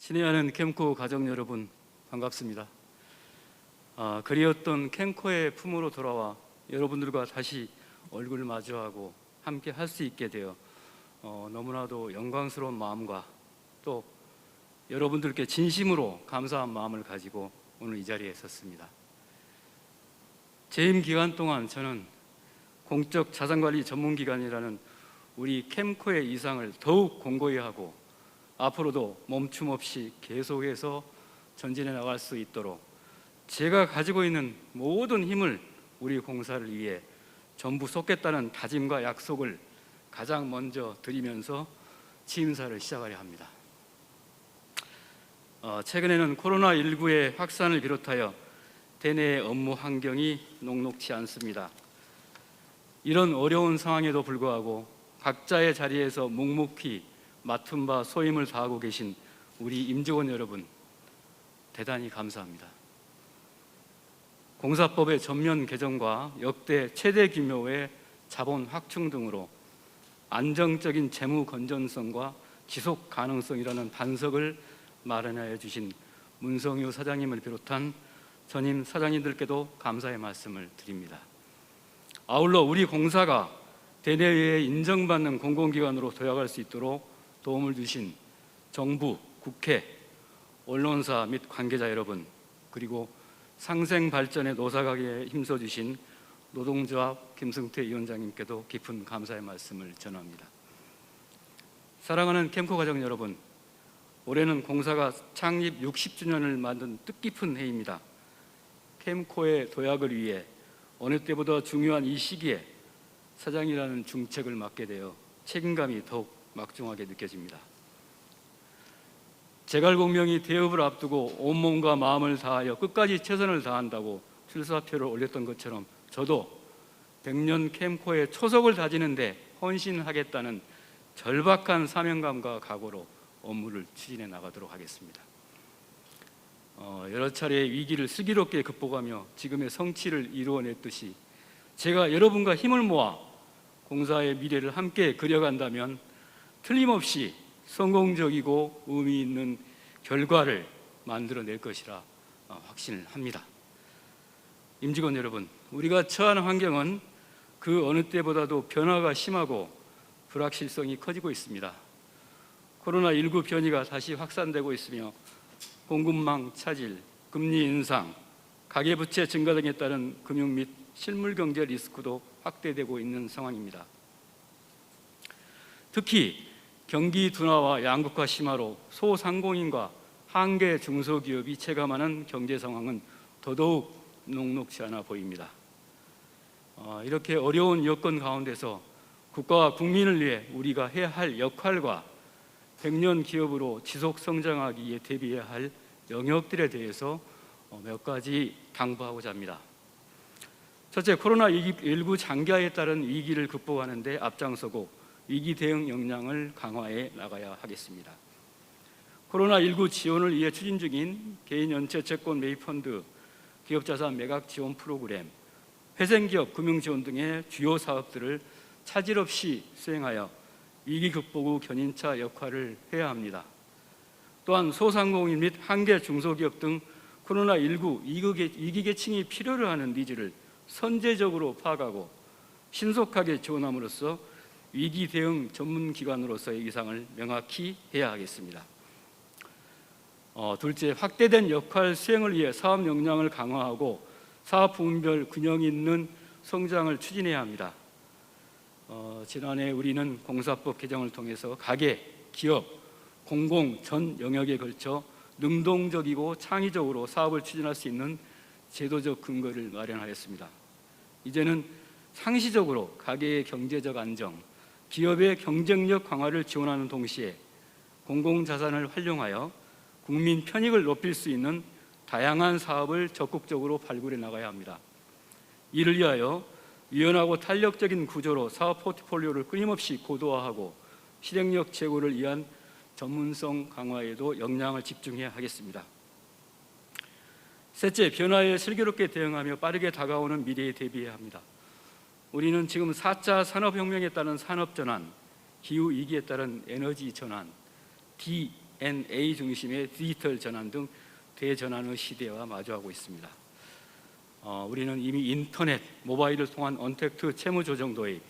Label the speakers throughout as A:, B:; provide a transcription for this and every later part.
A: 친애하는 캠코 가족 여러분, 반갑습니다. 그리웠던 캠코의 품으로 돌아와 여러분들과 다시 얼굴 마주하고 함께 할 수 있게 되어 너무나도 영광스러운 마음과 또 여러분들께 진심으로 감사한 마음을 가지고 오늘 이 자리에 섰습니다. 재임 기간 동안 저는 공적 자산관리 전문기관이라는 우리 캠코의 이상을 더욱 공고히 하고 앞으로도 멈춤 없이 계속해서 전진해 나갈 수 있도록 제가 가지고 있는 모든 힘을 우리 공사를 위해 전부 쏟겠다는 다짐과 약속을 가장 먼저 드리면서 취임사를 시작하려 합니다. 최근에는 코로나19의 확산을 비롯하여 대내의 업무 환경이 녹록치 않습니다. 이런 어려운 상황에도 불구하고 각자의 자리에서 묵묵히 맡은 바 소임을 다하고 계신 우리 임직원 여러분, 대단히 감사합니다. 공사법의 전면 개정과 역대 최대 규모의 자본 확충 등으로 안정적인 재무 건전성과 지속 가능성이라는 반석을 마련하여 주신 문성유 사장님을 비롯한 전임 사장님들께도 감사의 말씀을 드립니다. 아울러 우리 공사가 대내외에 인정받는 공공기관으로 도약할 수 있도록 도움을 주신 정부, 국회, 언론사 및 관계자 여러분, 그리고 상생 발전의 노사각에 힘써주신 노동조합 김승태 위원장님께도 깊은 감사의 말씀을 전합니다. 사랑하는 캠코 가족 여러분, 올해는 공사가 창립 60주년을 만든 뜻깊은 해입니다. 캠코의 도약을 위해 어느 때보다 중요한 이 시기에 사장이라는 중책을 맡게 되어 책임감이 더욱 막중하게 느껴집니다. 제갈공명이 대업을 앞두고 온몸과 마음을 다하여 끝까지 최선을 다한다고 출사표를 올렸던 것처럼 저도 100년 캠코의 초석을 다지는데 헌신하겠다는 절박한 사명감과 각오로 업무를 추진해 나가도록 하겠습니다. 여러 차례의 위기를 슬기롭게 극복하며 지금의 성취를 이루어냈듯이 제가 여러분과 힘을 모아 공사의 미래를 함께 그려간다면 틀림없이 성공적이고 의미 있는 결과를 만들어낼 것이라 확신을 합니다. 임직원 여러분, 우리가 처한 환경은 그 어느 때보다도 변화가 심하고 불확실성이 커지고 있습니다. 코로나19 변이가 다시 확산되고 있으며 공급망 차질, 금리 인상, 가계부채 증가 등에 따른 금융 및 실물경제 리스크도 확대되고 있는 상황입니다. 특히 경기 둔화와 양극화 심화로 소상공인과 한계 중소기업이 체감하는 경제 상황은 더더욱 녹록지 않아 보입니다. 이렇게 어려운 여건 가운데서 국가와 국민을 위해 우리가 해야 할 역할과 100년 기업으로 지속 성장하기에 대비해야 할 영역들에 대해서 몇 가지 당부하고자 합니다. 첫째, 코로나19 장기화에 따른 위기를 극복하는 데 앞장서고 위기 대응 역량을 강화해 나가야 하겠습니다. 코로나19 지원을 위해 추진 중인 개인 연체 채권 매입 펀드, 기업자산 매각 지원 프로그램, 회생기업 금융 지원 등의 주요 사업들을 차질 없이 수행하여 위기 극복 후 견인차 역할을 해야 합니다. 또한 소상공인 및 한계 중소기업 등 코로나19 위기 계층이 필요로 하는 니즈를 선제적으로 파악하고 신속하게 지원함으로써 위기 대응 전문기관으로서의 위상을 명확히 해야 하겠습니다. 둘째, 확대된 역할 수행을 위해 사업 역량을 강화하고 사업 부문별 균형 있는 성장을 추진해야 합니다. 지난해 우리는 공사법 개정을 통해서 가계, 기업, 공공 전 영역에 걸쳐 능동적이고 창의적으로 사업을 추진할 수 있는 제도적 근거를 마련하였습니다. 이제는 상시적으로 가계의 경제적 안정, 기업의 경쟁력 강화를 지원하는 동시에 공공자산을 활용하여 국민 편익을 높일 수 있는 다양한 사업을 적극적으로 발굴해 나가야 합니다. 이를 위하여 유연하고 탄력적인 구조로 사업 포트폴리오를 끊임없이 고도화하고 실행력 제고를 위한 전문성 강화에도 역량을 집중해야 하겠습니다. 셋째, 변화에 슬기롭게 대응하며 빠르게 다가오는 미래에 대비해야 합니다. 우리는 지금 4차 산업혁명에 따른 산업전환, 기후위기에 따른 에너지 전환, Q&A 중심의 디지털 전환 등 대전환의 시대와 마주하고 있습니다. 우리는 이미 인터넷, 모바일을 통한 언택트 채무 조정 도입,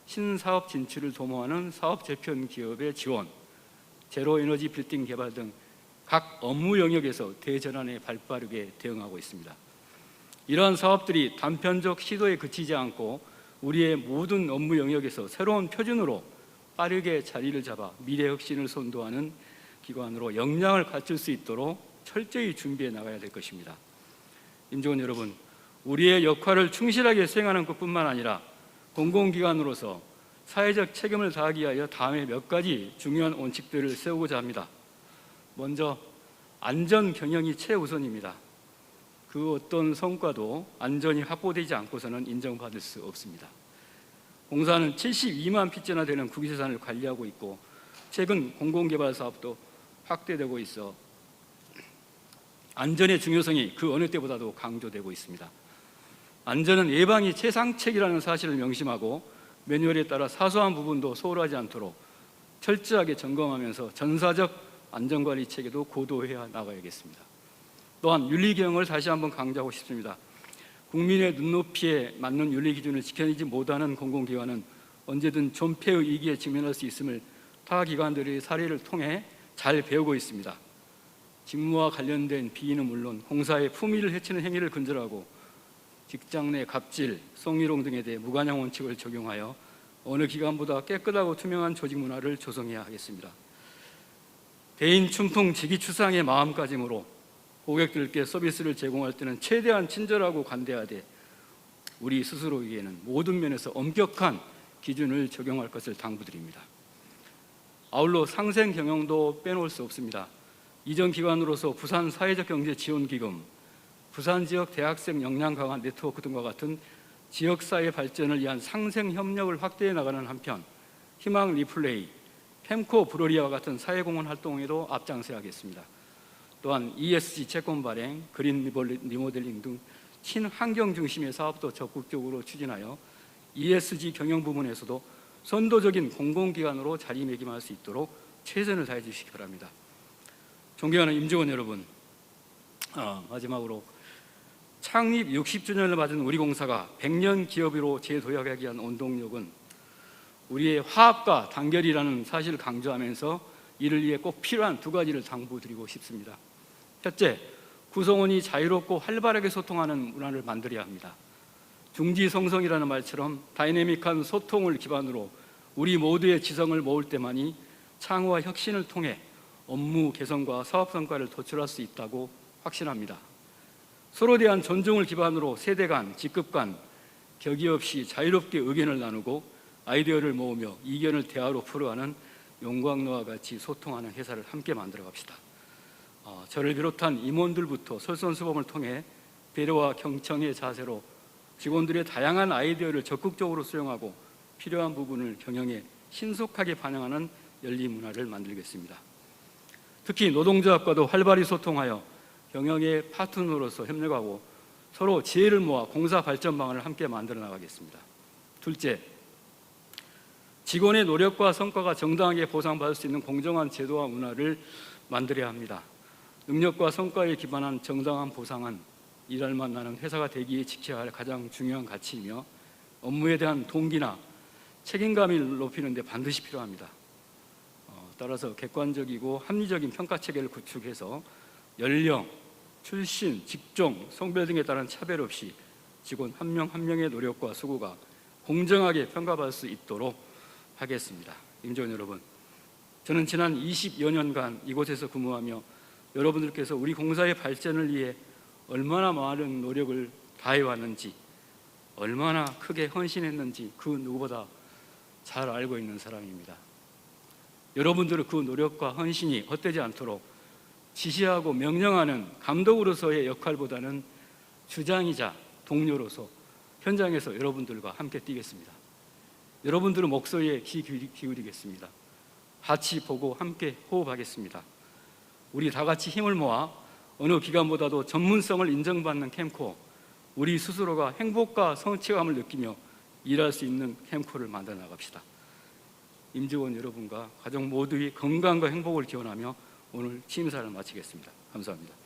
A: 신사업 진출을 도모하는 사업 재편 기업의 지원, 제로 에너지 빌딩 개발 등 각 업무 영역에서 대전환에 발빠르게 대응하고 있습니다. 이러한 사업들이 단편적 시도에 그치지 않고 우리의 모든 업무 영역에서 새로운 표준으로 빠르게 자리를 잡아 미래 혁신을 선도하는 기관으로 역량을 갖출 수 있도록 철저히 준비해 나가야 될 것입니다. 임직원 여러분, 우리의 역할을 충실하게 수행하는 것뿐만 아니라 공공기관으로서 사회적 책임을 다하기 위하여 다음에 몇 가지 중요한 원칙들을 세우고자 합니다. 먼저 안전 경영이 최우선입니다. 그 어떤 성과도 안전이 확보되지 않고서는 인정받을 수 없습니다. 공사는 72만 핏째나 되는 국유재산을 관리하고 있고 최근 공공개발 사업도 확대되고 있어 안전의 중요성이 그 어느 때보다도 강조되고 있습니다. 안전은 예방이 최상책이라는 사실을 명심하고 매뉴얼에 따라 사소한 부분도 소홀하지 않도록 철저하게 점검하면서 전사적 안전관리 체계도 고도화해 나가야겠습니다. 또한 윤리경영을 다시 한번 강조하고 싶습니다. 국민의 눈높이에 맞는 윤리 기준을 지켜내지 못하는 공공기관은 언제든 존폐의 위기에 직면할 수 있음을 타 기관들의 사례를 통해 잘 배우고 있습니다. 직무와 관련된 비위는 물론 공사의 품위를 해치는 행위를 근절하고 직장 내 갑질, 성희롱 등에 대해 무관용 원칙을 적용하여 어느 기관보다 깨끗하고 투명한 조직 문화를 조성해야 하겠습니다. 대인 춘풍 지기추상의 마음가짐으로 고객들께 서비스를 제공할 때는 최대한 친절하고 관대하되 우리 스스로에게는 모든 면에서 엄격한 기준을 적용할 것을 당부드립니다. 아울러 상생 경영도 빼놓을 수 없습니다. 이전 기관으로서 부산 사회적경제지원기금, 부산 지역 대학생 역량 강화 네트워크 등과 같은 지역사회 발전을 위한 상생 협력을 확대해 나가는 한편 희망 리플레이, 펜코 브로리아와 같은 사회공헌 활동에도 앞장서야겠습니다. 또한 ESG 채권 발행, 그린 리모델링 등 친환경 중심의 사업도 적극적으로 추진하여 ESG 경영 부문에서도 선도적인 공공기관으로 자리매김할 수 있도록 최선을 다해 주시기 바랍니다. 존경하는 임직원 여러분, 마지막으로 창립 60주년을 맞은 우리 공사가 100년 기업으로 재도약하기 위한 원동력은 우리의 화합과 단결이라는 사실을 강조하면서 이를 위해 꼭 필요한 두 가지를 당부드리고 싶습니다. 첫째, 구성원이 자유롭고 활발하게 소통하는 문화를 만들어야 합니다. 중지성성이라는 말처럼 다이내믹한 소통을 기반으로 우리 모두의 지성을 모을 때만이 창의와 혁신을 통해 업무 개선과 사업 성과를 도출할 수 있다고 확신합니다. 서로에 대한 존중을 기반으로 세대 간, 직급 간 격의 없이 자유롭게 의견을 나누고 아이디어를 모으며 이견을 대화로 풀어가는 용광로와 같이 소통하는 회사를 함께 만들어 갑시다. 저를 비롯한 임원들부터 솔선수범을 통해 배려와 경청의 자세로 직원들의 다양한 아이디어를 적극적으로 수용하고 필요한 부분을 경영에 신속하게 반영하는 열린 문화를 만들겠습니다. 특히 노동조합과도 활발히 소통하여 경영의 파트너로서 협력하고 서로 지혜를 모아 공사 발전 방안을 함께 만들어 나가겠습니다. 둘째, 직원의 노력과 성과가 정당하게 보상받을 수 있는 공정한 제도와 문화를 만들어야 합니다. 능력과 성과에 기반한 정당한 보상은 일할 만나는 회사가 되기에 지켜야 할 가장 중요한 가치이며 업무에 대한 동기나 책임감을 높이는 데 반드시 필요합니다. 따라서 객관적이고 합리적인 평가 체계를 구축해서 연령, 출신, 직종, 성별 등에 따른 차별 없이 직원 한 명 한 명의 노력과 수고가 공정하게 평가받을 수 있도록 하겠습니다. 임직원 여러분, 저는 지난 20여 년간 이곳에서 근무하며 여러분들께서 우리 공사의 발전을 위해 얼마나 많은 노력을 다해왔는지, 얼마나 크게 헌신했는지 그 누구보다 잘 알고 있는 사람입니다. 여러분들의 그 노력과 헌신이 헛되지 않도록 지시하고 명령하는 감독으로서의 역할보다는 주장이자 동료로서 현장에서 여러분들과 함께 뛰겠습니다. 여러분들의 목소리에 귀 기울이겠습니다. 같이 보고 함께 호흡하겠습니다. 우리 다 같이 힘을 모아 어느 기관보다도 전문성을 인정받는 캠코, 우리 스스로가 행복과 성취감을 느끼며 일할 수 있는 캠코를 만들어 나갑시다. 임직원 여러분과 가족 모두의 건강과 행복을 기원하며 오늘 취임사를 마치겠습니다. 감사합니다.